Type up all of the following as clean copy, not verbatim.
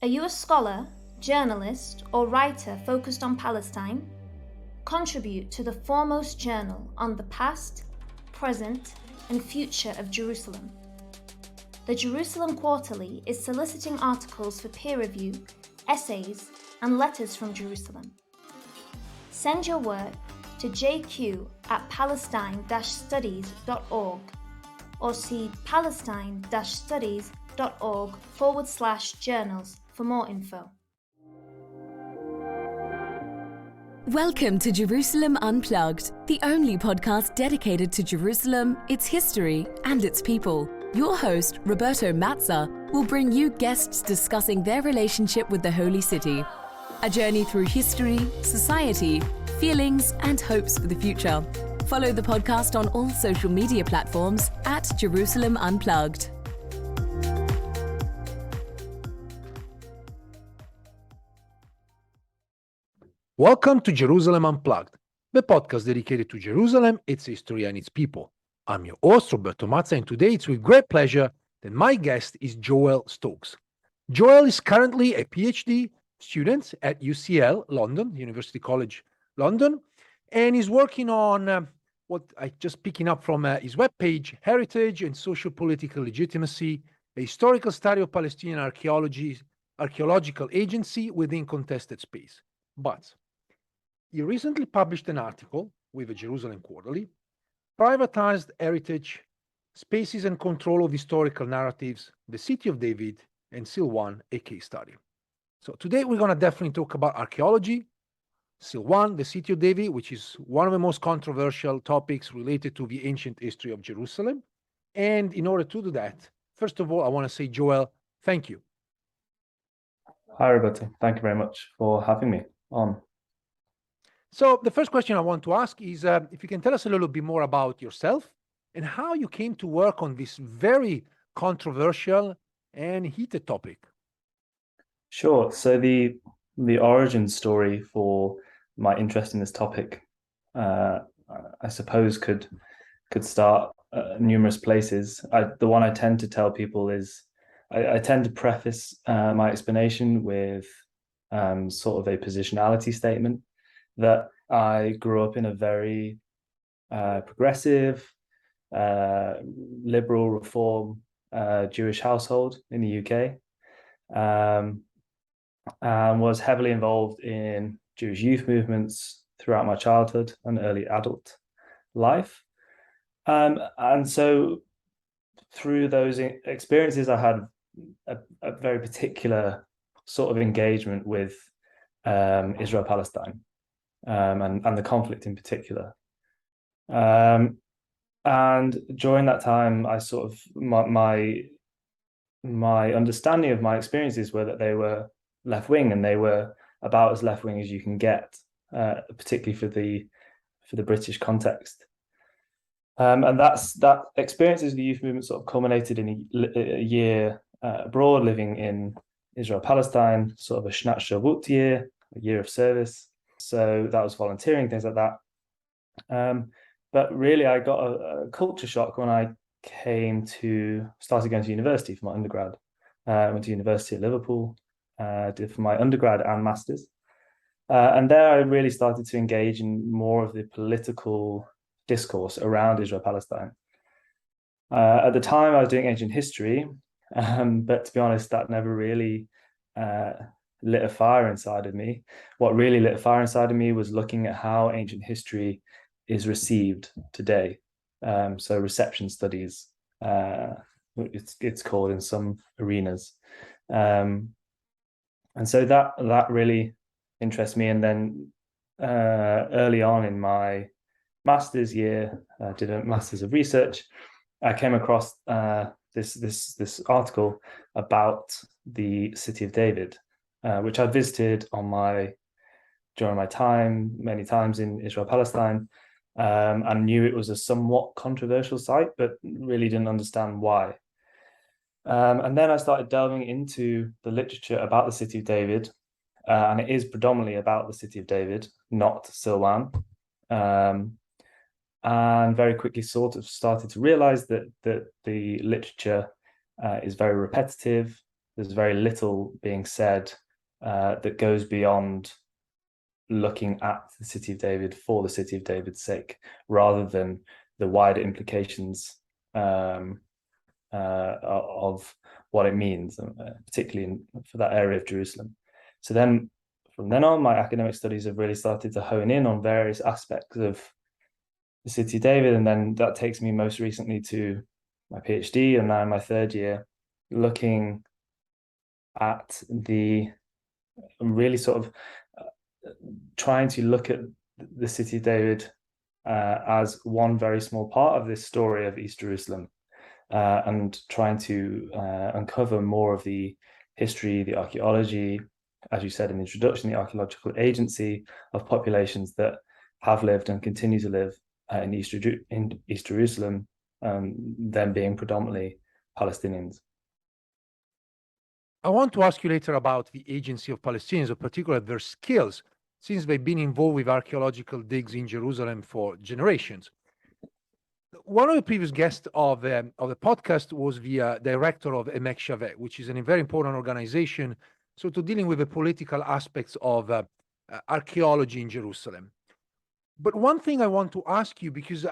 Are you a scholar, journalist, or writer focused on Palestine? Contribute to the foremost journal on the past, present, and future of Jerusalem. The Jerusalem Quarterly is soliciting articles for peer review, essays, and letters from Jerusalem. Send your work to jq@palestine-studies.org or see palestine-studies.org/journals for more info. Welcome to Jerusalem Unplugged, the only podcast dedicated to Jerusalem, its history, and its people. Your host, Roberto Mazza, will bring you guests discussing their relationship with the Holy City. A journey through history, society, feelings, and hopes for the future. Follow the podcast on all social media platforms at Jerusalem Unplugged. Welcome to Jerusalem Unplugged, the podcast dedicated to Jerusalem, its history, and its people. I'm your host, Roberto Mazza, and today it's with great pleasure that my guest is Joel Stokes. Joel is currently a PhD student at UCL, London, University College London, and is working on what I just picking up from his webpage, Heritage and Socio-Political Legitimacy, a historical study of Palestinian archaeological agency within contested space. But he recently published an article with the Jerusalem Quarterly, Privatized Heritage, Spaces and Control of Historical Narratives, the City of David, and Silwan, a case study. So today we're going to definitely talk about archaeology, Silwan, the City of David, which is one of the most controversial topics related to the ancient history of Jerusalem. And in order to do that, first of all, I want to say, Joel, thank you. Hi, Roberto. Thank you very much for having me on. So the first question I want to ask is if you can tell us a little bit more about yourself and how you came to work on this very controversial and heated topic. Sure. So the origin story for my interest in this topic, I suppose, could start numerous places. The one I tend to tell people is I tend to preface my explanation with sort of a positionality statement that I grew up in a very progressive, liberal, reform Jewish household in the UK, and was heavily involved in Jewish youth movements throughout my childhood and early adult life. And so through those experiences, I had a very particular sort of engagement with Israel-Palestine and the conflict in particular. And during that time, I sort of, my understanding of my experiences were that they were left-wing, and they were about as left-wing as you can get, particularly for the British context. And that experiences of the youth movement sort of culminated in a year abroad, living in Israel-Palestine, sort of a Shnat Shavut year, a year of service. So that was volunteering, things like that. But really, I got a culture shock when I started going to university for my undergrad. I went to University of Liverpool, did for my undergrad and master's. And there I really started to engage in more of the political discourse around Israel-Palestine. At the time, I was doing ancient history, but to be honest, that never really lit a fire inside of me. What really lit a fire inside of me was looking at how ancient history is received today. So reception studies, it's called in some arenas. And so that really interests me. And then early on in my master's year, I did a master's of research. I came across this article about the City of David, which I visited during my time many times in Israel-Palestine, and knew it was a somewhat controversial site, but really didn't understand why. And then I started delving into the literature about the City of David, and it is predominantly about the City of David, not Silwan. And very quickly sort of started to realize that the literature is very repetitive. there's very little being said that goes beyond looking at the city of David for the city of David's sake, rather than the wider implications of what it means, particularly for that area of Jerusalem. So then, from then on, my academic studies have really started to hone in on various aspects of the city of David, and then that takes me most recently to my PhD, and now in my third year, looking at the really sort of trying to look at the city of David as one very small part of this story of East Jerusalem, and trying to uncover more of the history, the archaeology, as you said in the introduction, the archaeological agency of populations that have lived and continue to live in East Jerusalem, them being predominantly Palestinians. I want to ask you later about the agency of Palestinians, in particular their skills, since they've been involved with archaeological digs in Jerusalem for generations. One of the previous guests of the podcast was the director of Emek Shaveh, which is a very important organization, so to dealing with the political aspects of archaeology in Jerusalem. But one thing I want to ask you, because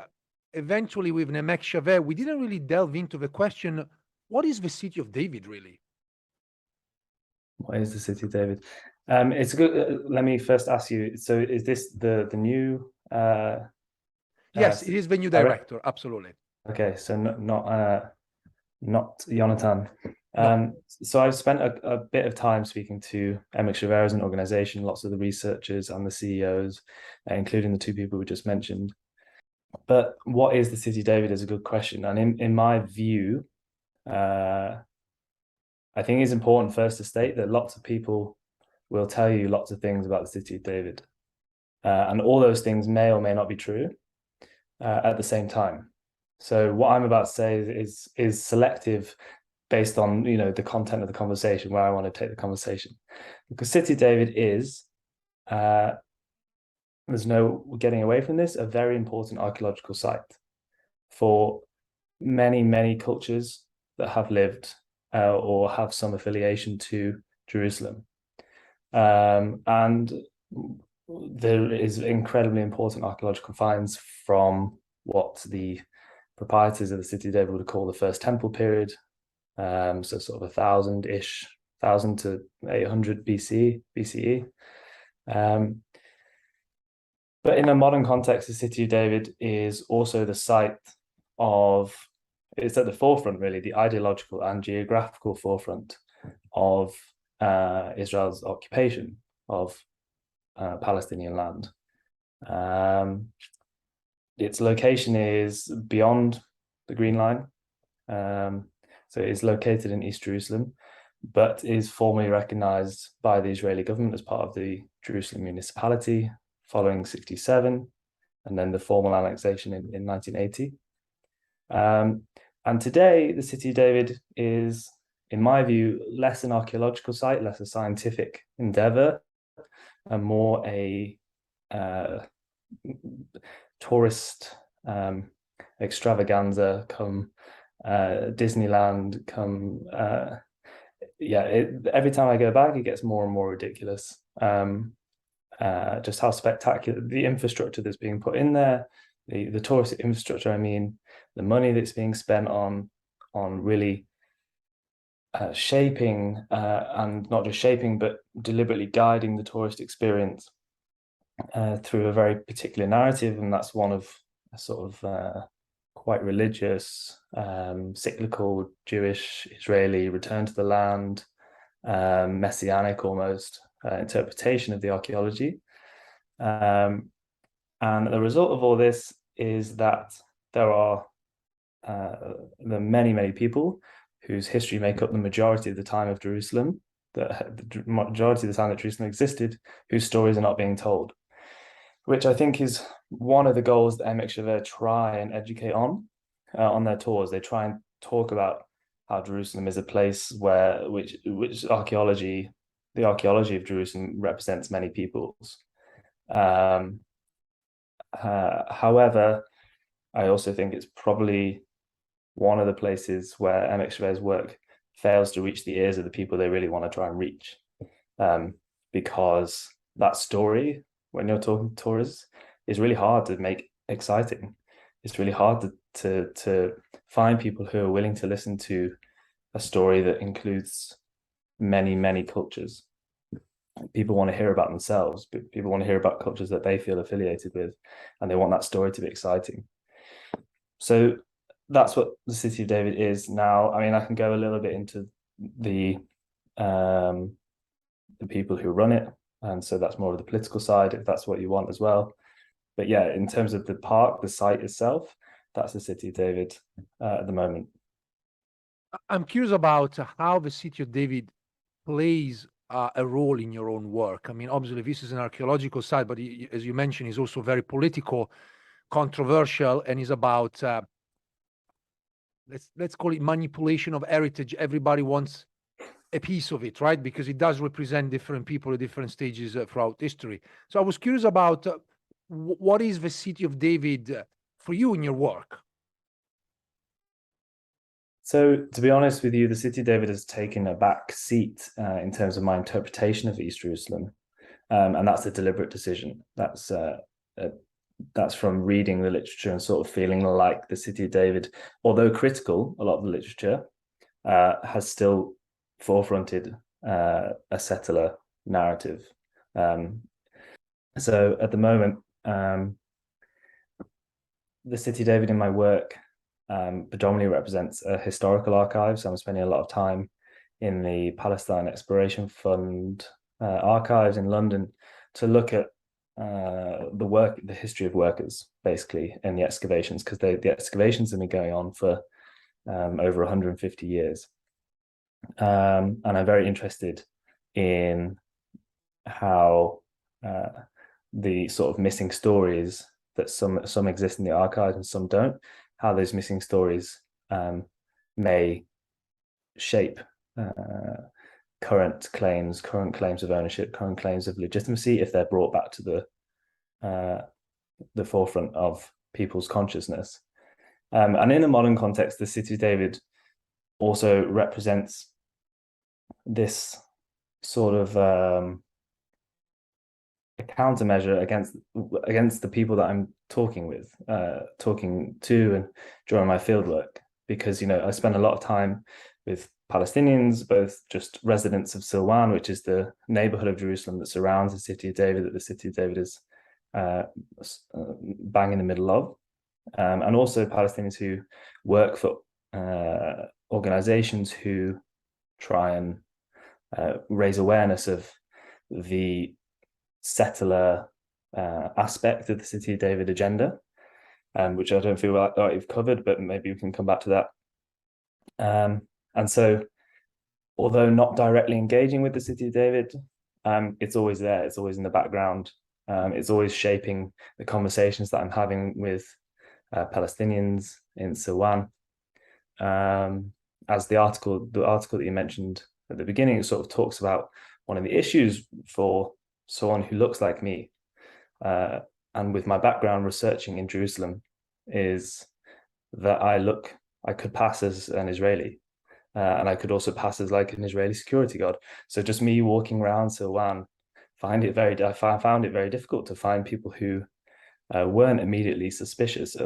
eventually with Emek Shaveh, we didn't really delve into the question, what is the city of David really? What is the city of David? It's good. Let me first ask you. So, is this the new? Yes, it is the new director. Absolutely. Okay, so not Jonathan. No. So I've spent a bit of time speaking to Emek Shaveh as an organization, lots of the researchers and the CEOs, including the two people we just mentioned. But what is the city of David is a good question, and in my view, I think it's important first to state that lots of people will tell you lots of things about the city of David. And all those things may or may not be true at the same time. So what I'm about to say is selective based on, the content of the conversation, where I want to take the conversation. Because city of David is, there's no getting away from this, a very important archaeological site for many, many cultures that have lived or have some affiliation to Jerusalem. And there is incredibly important archaeological finds from what the proprietors of the city of David would call the First Temple period, so sort of 1,000 to 800 BCE. But in a modern context, the city of David is also the site of, it's at the forefront, really, the ideological and geographical forefront of Israel's occupation of Palestinian land. Its location is beyond the Green Line, so it's located in East Jerusalem, but is formally recognized by the Israeli government as part of the Jerusalem municipality following 1967, and then the formal annexation in 1980. And today, the city of David is, in my view, less an archaeological site, less a scientific endeavor, and more a tourist extravaganza, come Disneyland, come every time I go back, it gets more and more ridiculous. Just how spectacular the infrastructure that's being put in there, the tourist infrastructure, I mean, the money that's being spent on really shaping, and not just shaping, but deliberately guiding the tourist experience through a very particular narrative, and that's one of a sort of quite religious, cyclical Jewish Israeli return to the land, messianic almost interpretation of the archaeology. And the result of all this is that there are the many people whose history make up the majority of the time of Jerusalem, the majority of the time that Jerusalem existed, whose stories are not being told, which I think is one of the goals that Emek Shaveh try and educate on their tours. They try and talk about how Jerusalem is a place which archaeology, the archaeology of Jerusalem represents many peoples. However, I also think it's probably one of the places where Emek Shaveh's work fails to reach the ears of the people they really want to try and reach, because that story, when you're talking to tourists, is really hard to make exciting. It's really hard to find people who are willing to listen to a story that includes many cultures. People want to hear about themselves, but people want to hear about cultures that they feel affiliated with, and they want that story to be exciting. So that's what the City of David is now. I mean, I can go a little bit into the people who run it, and so that's more of the political side, if that's what you want as well. But yeah, in terms of the park, the site itself, that's the City of David at the moment. I'm curious about how the City of David plays a role in your own work. I mean, obviously, this is an archaeological side, but as you mentioned, is also very political, controversial, and is about let's call it manipulation of heritage. Everybody wants a piece of it, right? Because it does represent different people at different stages throughout history. So I was curious about what is the City of David for you in your work? So, to be honest with you, the City of David has taken a back seat in terms of my interpretation of East Jerusalem, and that's a deliberate decision. That's from reading the literature and sort of feeling like the City of David, although critical, a lot of the literature has still forefronted a settler narrative. So, at the moment, the City of David in my work predominantly represents a historical archive. So I'm spending a lot of time in the Palestine Exploration Fund archives in London to look at the history of workers, basically, in the excavations, because the excavations have been going on for over 150 years. And I'm very interested in how the sort of missing stories that some exist in the archives and some don't, how those missing stories may shape current claims of ownership, current claims of legitimacy, if they're brought back to the forefront of people's consciousness. And in a modern context, the City of David also represents this sort of a countermeasure against the people that I'm talking to and during my fieldwork, because I spend a lot of time with Palestinians, both just residents of Silwan, which is the neighborhood of Jerusalem that surrounds the City of David, that the City of David is bang in the middle of, and also Palestinians who work for organizations who try and raise awareness of the settler aspect of the City of David agenda, which I don't feel like you've covered, but maybe we can come back to that. And so, although not directly engaging with the City of David, it's always there. It's always in the background. It's always shaping the conversations that I'm having with Palestinians in Silwan. As the article that you mentioned at the beginning, it sort of talks about one of the issues for someone who looks like me, and with my background researching in Jerusalem, is that I could pass as an Israeli, and I could also pass as like an Israeli security guard. So just me walking around Silwan, I found it very difficult to find people who weren't immediately suspicious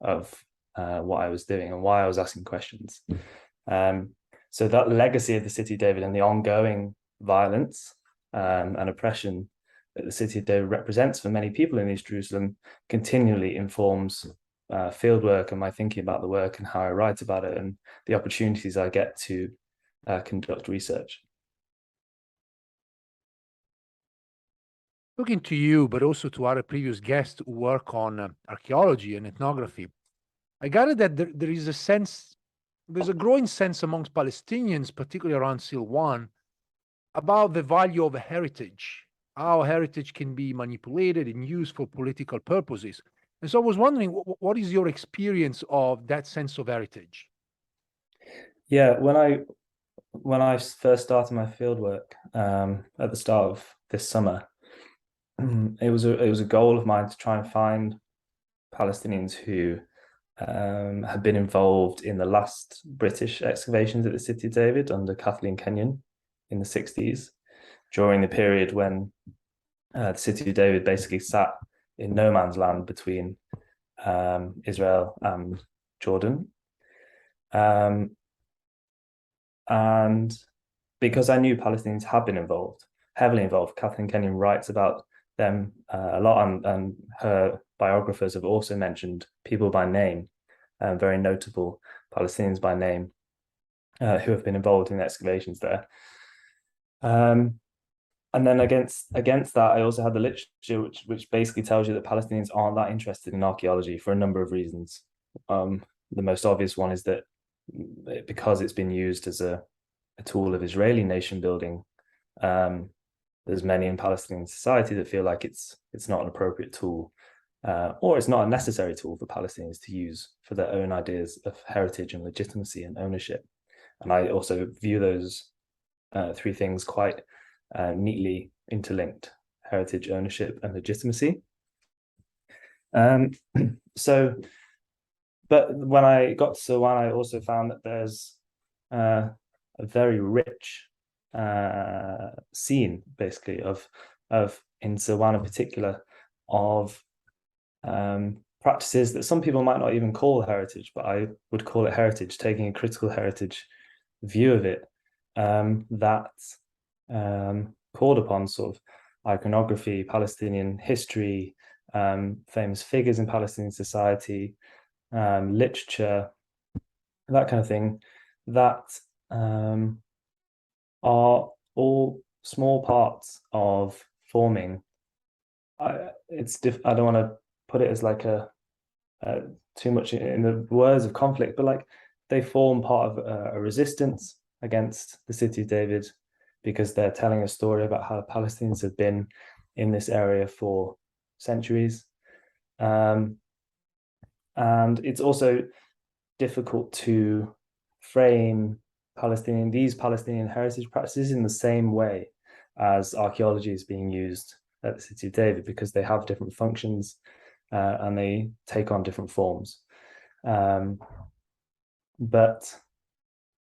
of what I was doing and why I was asking questions. So that legacy of the City of David and the ongoing violence and oppression that the City of David represents for many people in East Jerusalem continually informs fieldwork and my thinking about the work and how I write about it and the opportunities I get to conduct research. Looking to you, but also to our previous guests who work on archaeology and ethnography, I gathered that there's a growing sense amongst Palestinians, particularly around Silwan, about the value of heritage, how heritage can be manipulated and used for political purposes. And so I was wondering, what is your experience of that sense of heritage? Yeah, when I first started my fieldwork at the start of this summer, it was a goal of mine to try and find Palestinians who had been involved in the last British excavations at the City of David under Kathleen Kenyon in the 60s, during the period when the City of David basically sat in no man's land between Israel and Jordan. And because I knew Palestinians had been involved, heavily involved, Kathleen Kenyon writes about them a lot, and her biographers have also mentioned people by name, very notable Palestinians by name, who have been involved in the excavations there. And then against that, I also had the literature, which basically tells you that Palestinians aren't that interested in archaeology for a number of reasons. The most obvious one is that because it's been used as a tool of Israeli nation building, there's many in Palestinian society that feel like it's not an appropriate tool, or it's not a necessary tool for Palestinians to use for their own ideas of heritage and legitimacy and ownership. And I also view those three things quite neatly interlinked: heritage, ownership, and legitimacy. But when I got to Silwan, I also found that there's a very rich scene, basically, of in Silwan in particular, of practices that some people might not even call heritage, but I would call it heritage, taking a critical heritage view of it, that called upon sort of iconography, Palestinian history, famous figures in Palestinian society, literature, that kind of thing, that are all small parts of forming. I don't want to put it as like a too much in the words of conflict, but like they form part of a resistance against the City of David, because they're telling a story about how Palestinians have been in this area for centuries. And it's also difficult to frame these Palestinian heritage practices in the same way as archaeology is being used at the City of David, because they have different functions and they take on different forms. But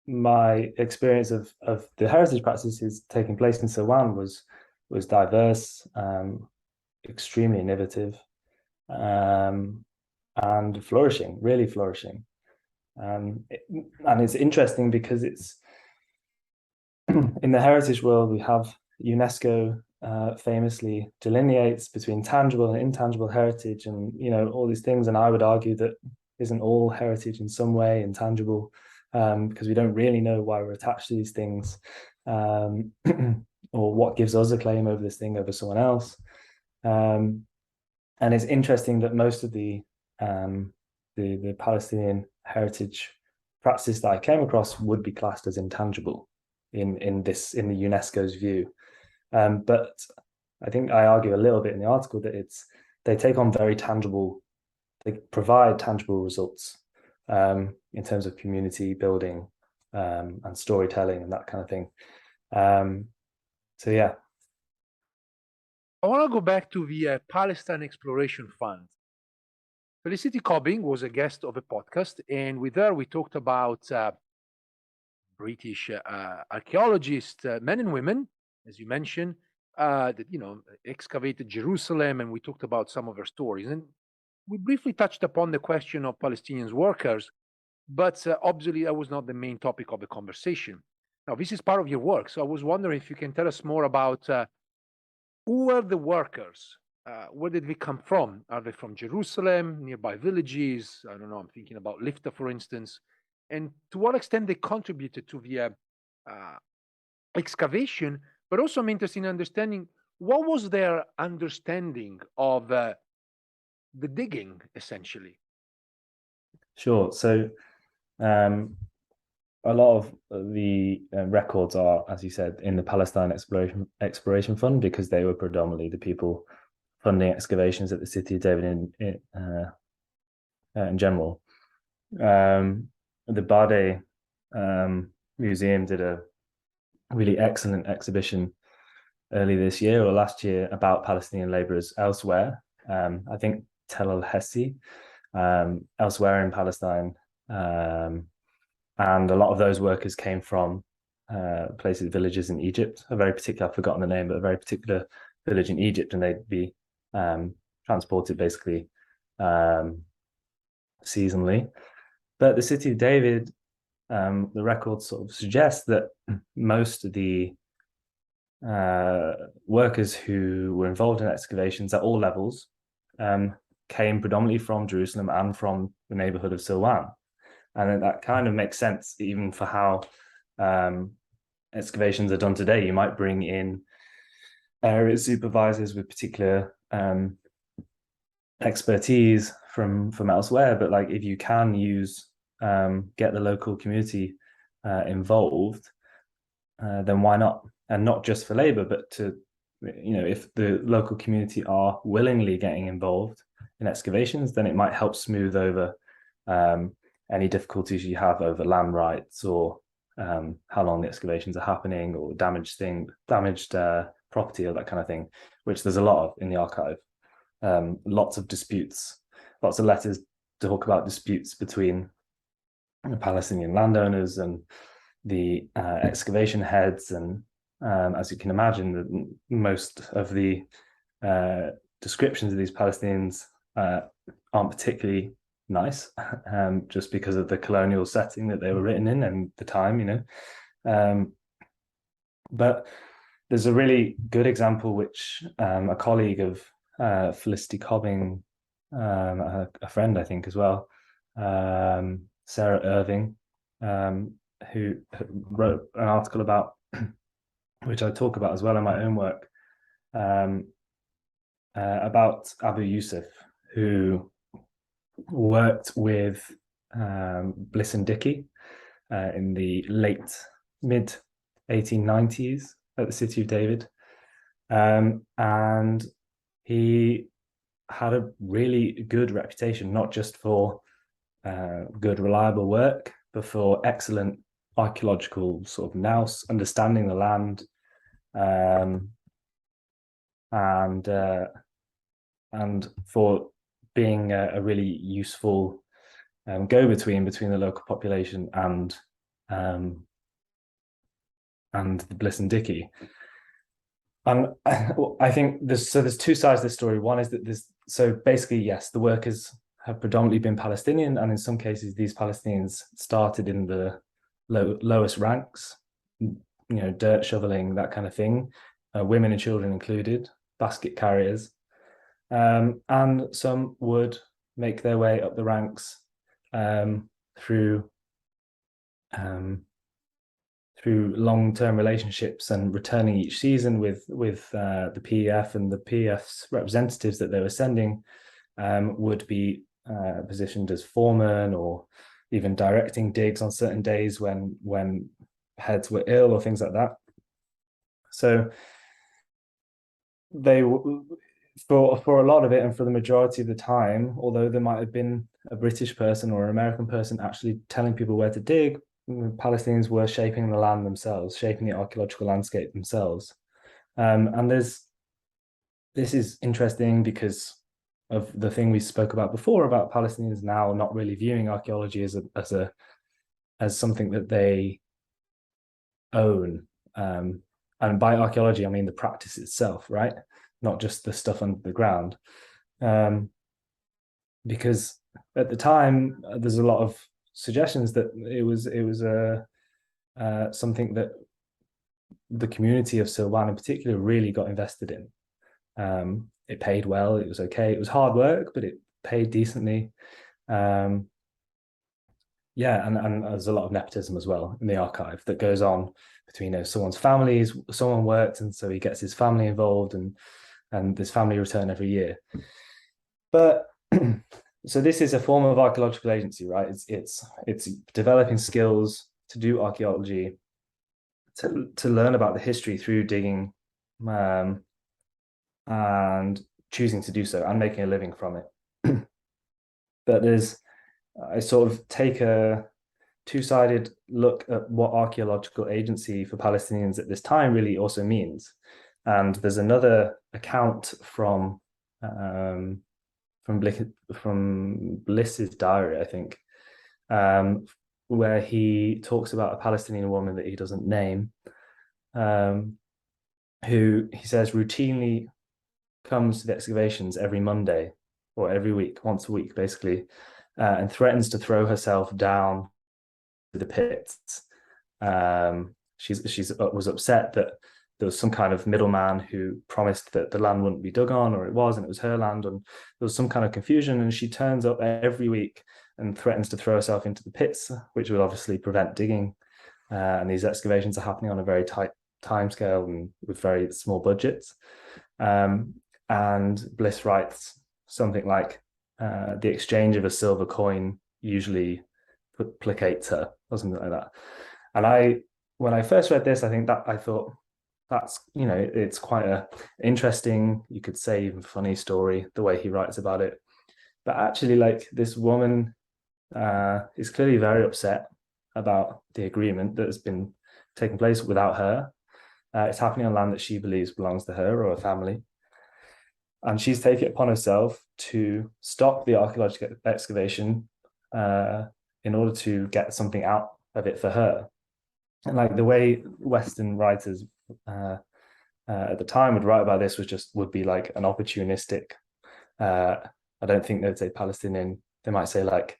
my experience of the heritage practices taking place in Silwan was diverse, extremely innovative, and flourishing, really flourishing. And it's interesting because it's in the heritage world, we have UNESCO famously delineates between tangible and intangible heritage, and all these things. And I would argue that isn't all heritage in some way intangible, because we don't really know why we're attached to these things, or what gives us a claim over this thing over someone else. And it's interesting that most of the Palestinian heritage practices that I came across would be classed as intangible in the UNESCO's view. But I think I argue a little bit in the article that they take on very tangible, they provide tangible results in terms of community building and storytelling and that kind of thing. So yeah. I want to go back to the Palestine Exploration Fund. Felicity Cobbing was a guest of a podcast, and with her we talked about British archaeologists, men and women, as you mentioned, that excavated Jerusalem, and we talked about some of their stories. And we briefly touched upon the question of Palestinian workers, but obviously that was not the main topic of the conversation. Now, this is part of your work, so I was wondering if you can tell us more about who were the workers? Where did they come from? Are they from Jerusalem, nearby villages? I don't know, I'm thinking about Lifta, for instance. And to what extent they contributed to the excavation, but also I'm interested in understanding what was their understanding of the digging, essentially. Sure. So a lot of the records are, as you said, in the Palestine Exploration Fund, because they were predominantly the people funding excavations at the City of David in general. The Bade Museum did a really excellent exhibition early this year or last year about Palestinian laborers elsewhere. I think Tel El Hessi, elsewhere in Palestine. And a lot of those workers came from places, villages in Egypt, a very particular, I've forgotten the name, but a very particular village in Egypt, and they'd be transported basically seasonally. But the city of David, the records sort of suggest that most of the workers who were involved in excavations at all levels came predominantly from Jerusalem and from the neighborhood of Silwan. And that kind of makes sense even for how excavations are done today. You might bring in area supervisors with particular expertise from elsewhere, but like if you can use get the local community involved, then why not? And not just for labor, but to, if the local community are willingly getting involved in excavations, then it might help smooth over any difficulties you have over land rights, or how long the excavations are happening, or damaged property, or that kind of thing, which there's a lot of in the archive. Lots of disputes, lots of letters to talk about disputes between the Palestinian landowners and the excavation heads. And as you can imagine, most of the descriptions of these Palestinians aren't particularly nice, just because of the colonial setting that they were written in and the time, but there's a really good example which a colleague of Felicity Cobbing, a friend I think as well, Sarah Irving, who wrote an article about, which I talk about as well in my own work, about Abu Yusuf, who worked with Bliss and Dickey in the mid 1890s at the City of David, and he had a really good reputation, not just for good, reliable work, but for excellent archaeological sort of nous, understanding the land, and for being a really useful go-between between the local population and the Bliss and Dickey. And I think there's two sides to the story. One is that basically, yes, the workers have predominantly been Palestinian, and in some cases these Palestinians started in the lowest ranks, dirt shoveling, that kind of thing, women and children included, basket carriers, and some would make their way up the ranks through long-term relationships and returning each season with the PEF, and the PEF's representatives that they were sending would be positioned as foremen, or even directing digs on certain days when heads were ill or things like that. So they, for a lot of it, and for the majority of the time, although there might have been a British person or an American person actually telling people where to dig, Palestinians were shaping the land themselves, shaping the archaeological landscape themselves. And this is interesting because of the thing we spoke about before about Palestinians now not really viewing archaeology as something that they own. And by archaeology, I mean the practice itself, right? Not just the stuff under the ground. Because at the time, there's a lot of suggestions that it was something that the community of Silwan in particular really got invested in. It paid well, it was okay, it was hard work, but it paid decently. And there's a lot of nepotism as well in the archive that goes on between someone's families. Someone worked, and so he gets his family involved, and this family return every year. But so this is a form of archaeological agency, right? It's developing skills to do archaeology, to learn about the history through digging, and choosing to do so and making a living from it. But I sort of take a two-sided look at what archaeological agency for Palestinians at this time really also means. And there's another account from from Bliss's diary, I think, where he talks about a Palestinian woman that he doesn't name, who he says routinely comes to the excavations every Monday or every week, once a week, basically, and threatens to throw herself down the pits. She was upset that there was some kind of middleman who promised that the land wouldn't be dug on, or it was, and it was her land, and there was some kind of confusion. And she turns up every week and threatens to throw herself into the pits, which will obviously prevent digging. And these excavations are happening on a very tight timescale and with very small budgets. And Bliss writes something like, the exchange of a silver coin usually placates her, or something like that. And when I first read this, I thought that's, it's quite a interesting, you could say even funny story, the way he writes about it. But actually, like, this woman is clearly very upset about the agreement that has been taking place without her. It's happening on land that she believes belongs to her or her family. And she's taken it upon herself to stop the archaeological excavation in order to get something out of it for her. And like the way Western writers at the time would write about this would be like an opportunistic, I don't think they'd say Palestinian, they might say like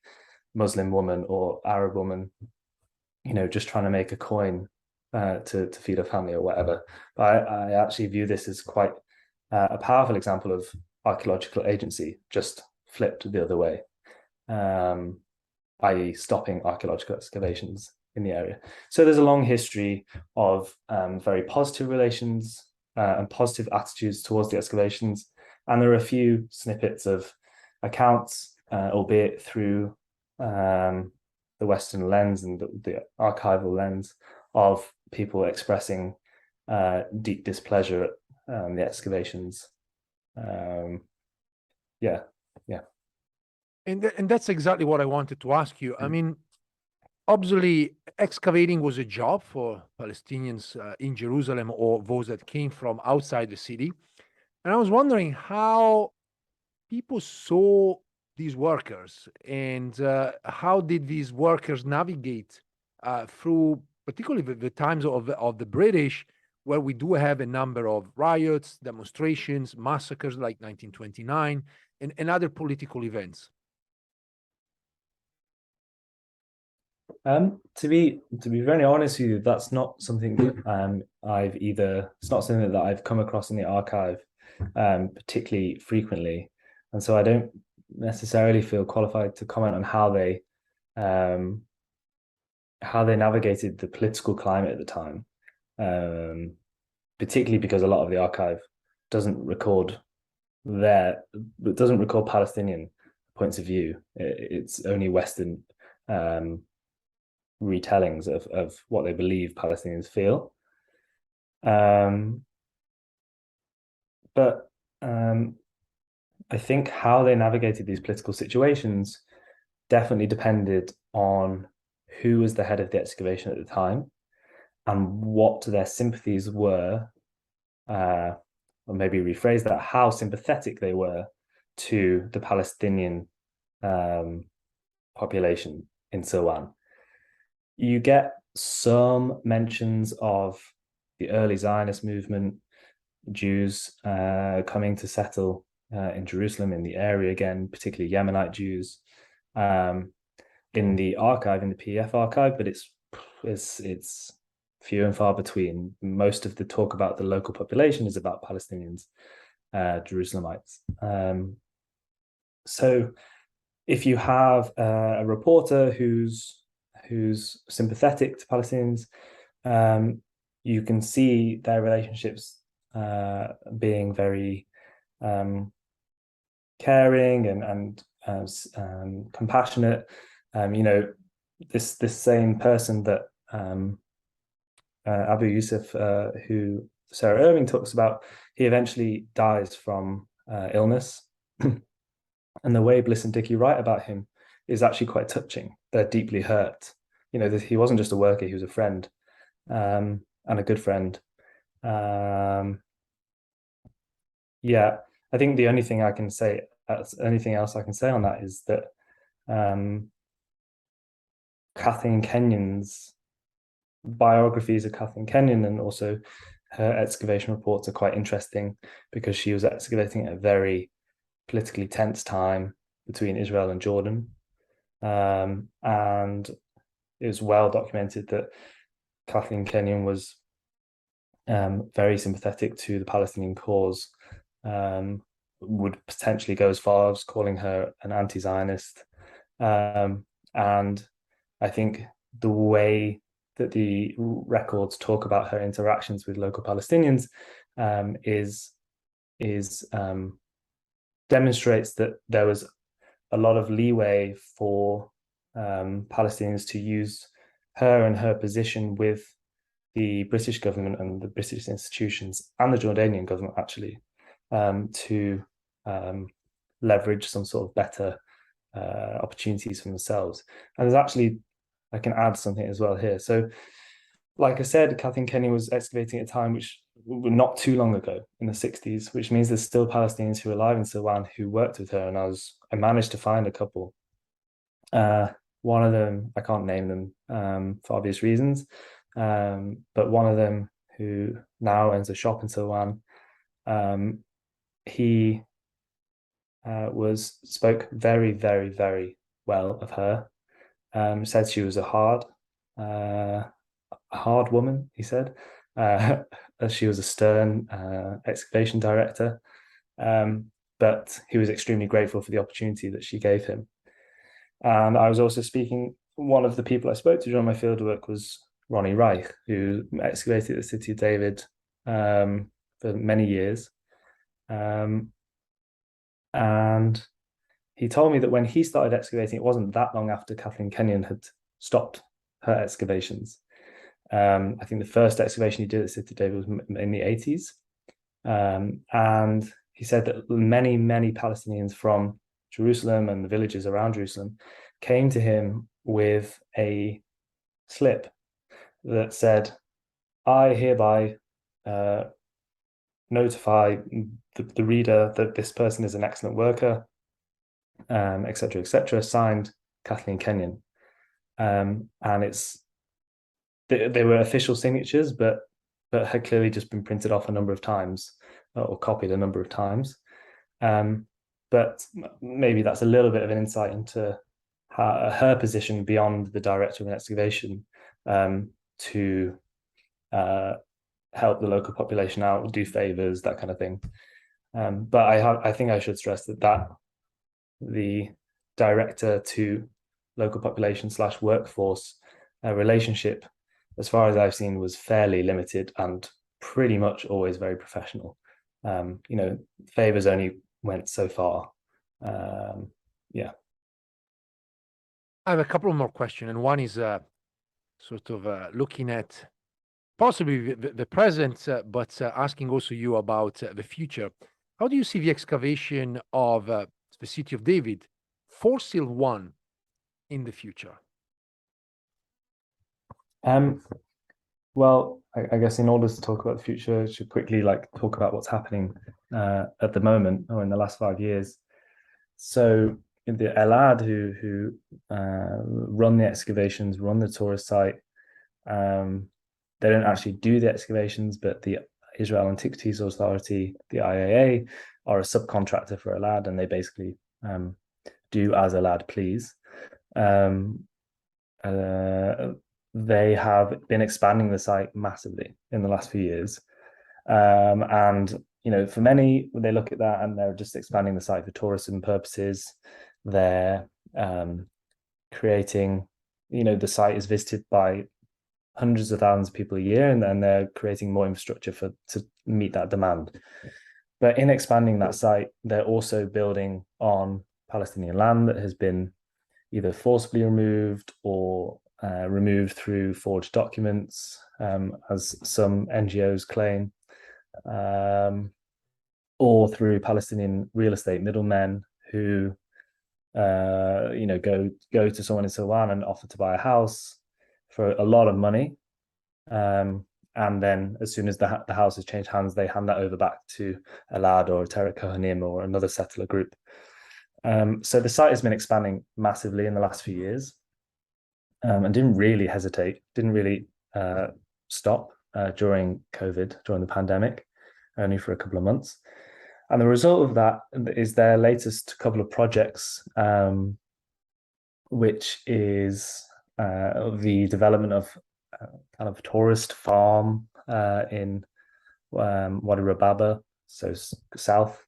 Muslim woman or Arab woman, just trying to make a coin to feed a family or whatever. But I actually view this as quite a powerful example of archaeological agency, just flipped the other way, i.e. stopping archaeological excavations in the area. So there's a long history of very positive relations and positive attitudes towards the excavations. And there are a few snippets of accounts, albeit through the Western lens and the archival lens, of people expressing deep displeasure at the excavations. Yeah. And that's exactly what I wanted to ask you. I mean, obviously, excavating was a job for Palestinians in Jerusalem or those that came from outside the city. And I was wondering how people saw these workers and how did these workers navigate through, particularly the times of the British, where we do have a number of riots, demonstrations, massacres like 1929, and other political events. To be very honest with you, that's not something it's not something that I've come across in the archive particularly frequently, and so I don't necessarily feel qualified to comment on how they navigated the political climate at the time, particularly because a lot of the archive doesn't record Palestinian points of view. It's only Western retellings of what they believe Palestinians feel. But I think how they navigated these political situations definitely depended on who was the head of the excavation at the time and what their sympathies were, or maybe rephrase that, how sympathetic they were to the Palestinian population in Silwan. You get some mentions of the early Zionist movement, Jews coming to settle in Jerusalem, in the area again, particularly Yemenite Jews, in the archive, in the PEF archive, but it's few and far between. Most of the talk about the local population is about Palestinians, Jerusalemites. So if you have a reporter who's sympathetic to Palestinians, you can see their relationships being very caring and compassionate. This same person that Abu Yusuf, who Sarah Irving talks about, he eventually dies from illness. And the way Bliss and Dickey write about him is actually quite touching. They're deeply hurt. He wasn't just a worker, he was a friend, and a good friend. Yeah, I think the only thing I can say anything else I can say on that is that Kathleen Kenyon's biographies of Kathleen Kenyon and also her excavation reports are quite interesting, because she was excavating at a very politically tense time between Israel and Jordan. And it was well documented that Kathleen Kenyon was very sympathetic to the Palestinian cause, would potentially go as far as calling her an anti-Zionist. And I think the way that the records talk about her interactions with local Palestinians demonstrates that there was a lot of leeway for Palestinians to use her and her position with the British government and the British institutions and the Jordanian government actually to leverage some sort of better opportunities for themselves. And there's actually, I can add something as well here. So, like I said, Kathleen Kenyon was excavating at a time which not too long ago, in the 60s, which means there's still Palestinians who are alive in Silwan who worked with her, and I managed to find a couple. One of them, I can't name them for obvious reasons, but one of them, who now owns a shop in Silwan, he spoke very, very, very well of her. Said she was a hard woman, he said. She was a stern excavation director, but he was extremely grateful for the opportunity that she gave him. And I was also speaking, one of the people I spoke to during my fieldwork was Ronnie Reich, who excavated the city of David for many years. And he told me that when he started excavating, it wasn't that long after Kathleen Kenyon had stopped her excavations. I think the first excavation he did at City of David was in the 80s. And he said that many, many Palestinians from Jerusalem and the villages around Jerusalem came to him with a slip that said, I hereby notify the reader that this person is an excellent worker, etc., etc., signed Kathleen Kenyon. And they were official signatures, but had clearly just been printed off a number of times or copied a number of times. But maybe that's a little bit of an insight into her position beyond the director of an excavation to help the local population out, do favors, that kind of thing. But I think I should stress that the director to local population / workforce relationship, as far as I've seen, was fairly limited and pretty much always very professional. Favors only went so far. Yeah. I have a couple more questions, and one is sort of looking at possibly the present, but asking also you about the future. How do you see the excavation of the city of David for Silwan in the future? Well, I guess in order to talk about the future, I should quickly talk about what's happening at the moment or in the last 5 years. So the Elad, who run the excavations, run the tourist site, they don't actually do the excavations, but the Israel Antiquities Authority, the IAA, are a subcontractor for Elad, and they basically do as Elad please. They have been expanding the site massively in the last few years. And, for many, they look at that and they're just expanding the site for tourism purposes. They're creating, the site is visited by hundreds of thousands of people a year, and then they're creating more infrastructure to meet that demand. But in expanding that site, they're also building on Palestinian land that has been either forcibly removed or removed through forged documents, as some NGOs claim, or through Palestinian real estate middlemen who, go to someone in Silwan and offer to buy a house for a lot of money, and then as soon as the house has changed hands, they hand that over back to Elad or Terek Kohanim or another settler group. So the site has been expanding massively in the last few years, and didn't really hesitate, didn't really stop during COVID, during the pandemic, only for a couple of months. And the result of that is their latest couple of projects, which is the development of kind of tourist farm in Wadi Rababa, so south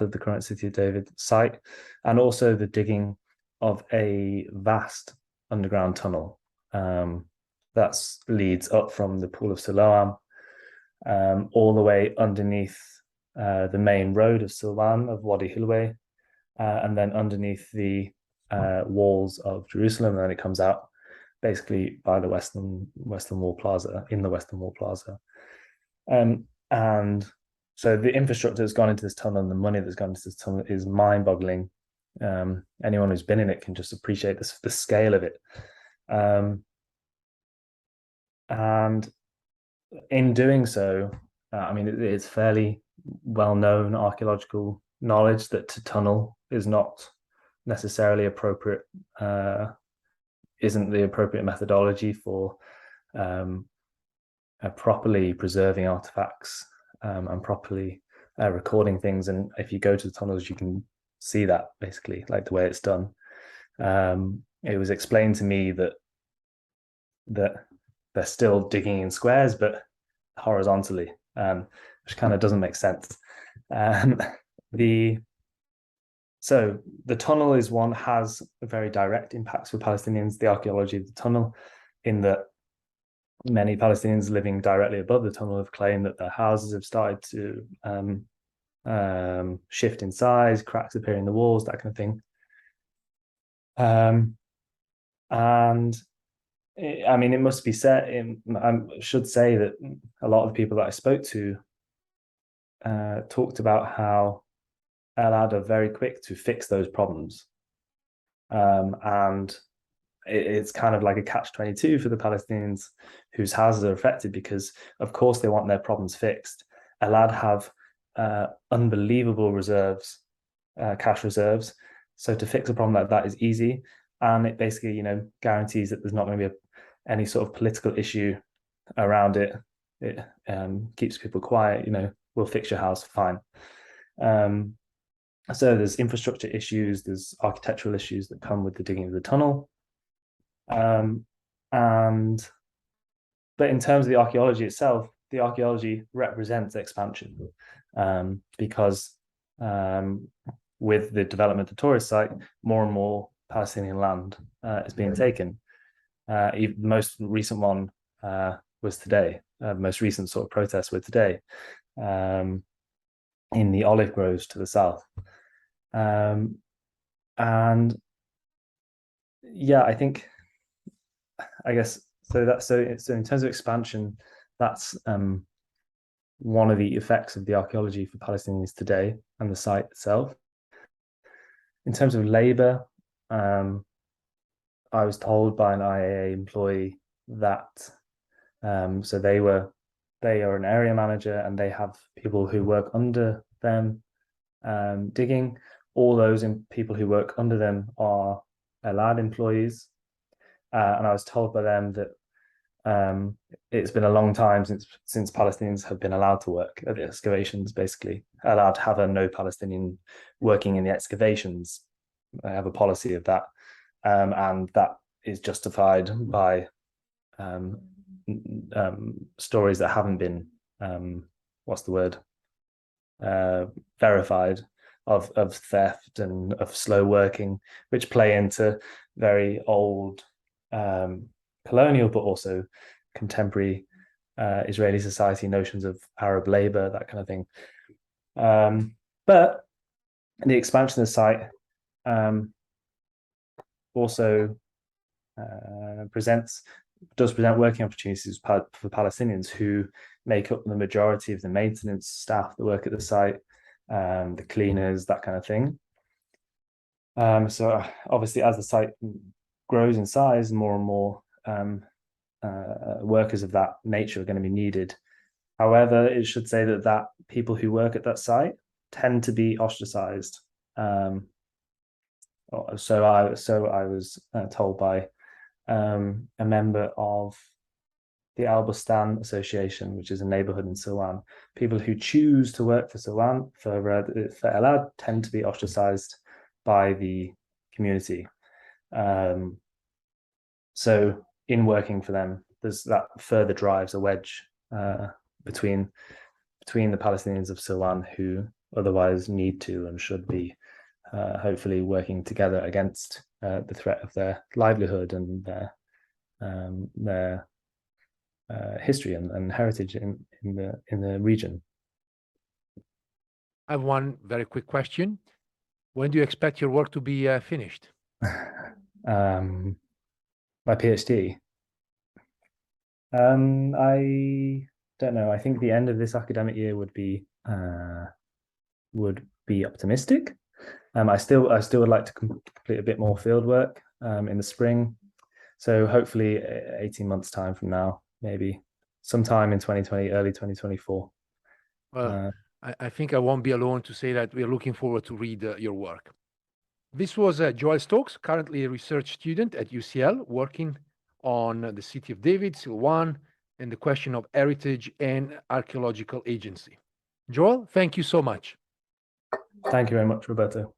of the current City of David site, and also the digging of a vast underground tunnel that leads up from the Pool of Siloam all the way underneath the main road of Silwan, of Wadi Hilwe, and then underneath the walls of Jerusalem, and then it comes out basically by the Western Wall Plaza, in the Western Wall Plaza. And so the infrastructure that's gone into this tunnel and the money that's gone into this tunnel is mind-boggling. Anyone who's been in it can just appreciate the scale of it. And in doing so, I mean, it's fairly well-known archaeological knowledge that to tunnel is not necessarily appropriate, isn't the appropriate methodology for properly preserving artifacts and properly recording things. And if you go to the tunnels, you can see that basically, like the way it's done. It was explained to me that they're still digging in squares, but horizontally, which kind of doesn't make sense. So the tunnel has very direct impacts for Palestinians, the archaeology of the tunnel, in that many Palestinians living directly above the tunnel have claimed that their houses have started to shift in size, cracks appearing in the walls, that kind of thing. And I mean, it must be said, I should say that a lot of the people that I spoke to talked about how Elad are very quick to fix those problems. And it's kind of like a catch-22 for the Palestinians whose houses are affected, because of course they want their problems fixed. Elad have unbelievable reserves, cash reserves. So to fix a problem like that is easy. And it basically, guarantees that there's not going to be any sort of political issue around it. It keeps people quiet, we'll fix your house, fine. So there's infrastructure issues, there's architectural issues that come with the digging of the tunnel. But in terms of the archaeology itself, the archaeology represents expansion, because with the development of the tourist site, more and more Palestinian land is being taken. The most recent one was today. The most recent sort of protests were today in the olive groves to the south. And yeah, I guess so in terms of expansion, that's one of the effects of the archaeology for Palestinians today and the site itself. In terms of labor, I was told by an IAA employee that so they are an area manager and they have people who work under them digging. All those people who work under them are Elad employees. And I was told by them that it's been a long time since Palestinians have been allowed to work at the excavations, basically allowed to have no Palestinian working in the excavations. They have a policy of that. And that is justified by stories that haven't been, verified, of theft and of slow working, which play into very old colonial but also contemporary Israeli society notions of Arab labor, that kind of thing. But the expansion of the site also does present working opportunities for Palestinians who make up the majority of the maintenance staff that work at the site, the cleaners, that kind of thing. So obviously, as the site grows in size, more and more workers of that nature are going to be needed. However, it should say that people who work at that site tend to be ostracized So I was told by a member of the Al Bustan Association, which is a neighborhood in Silwan. People who choose to work for Silwan, for Elad, tend to be ostracized by the community. So in working for them, there's that further drives a wedge between the Palestinians of Silwan, who otherwise need to and should be hopefully working together against the threat of their livelihood and their history and heritage in the region. I have one very quick question. When do you expect your work to be finished? My PhD. I don't know. I think the end of this academic year would be optimistic. I still would like to complete a bit more field work in the spring. So hopefully 18 months time from now, maybe sometime in 2020, early 2024. Well, I think I won't be alone to say that we are looking forward to read your work. This was Joel Stokes, currently a research student at UCL, working on the city of David, Silwan, and the question of heritage and archaeological agency. Joel, thank you so much. Thank you very much, Roberto.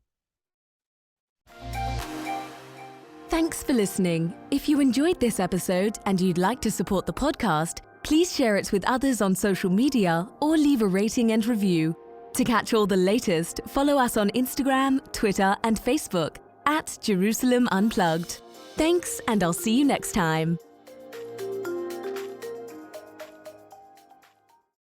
Thanks for listening. If you enjoyed this episode and you'd like to support the podcast, please share it with others on social media or leave a rating and review. To catch all the latest, follow us on Instagram, Twitter, and Facebook @Jerusalem Unplugged. Thanks, and I'll see you next time.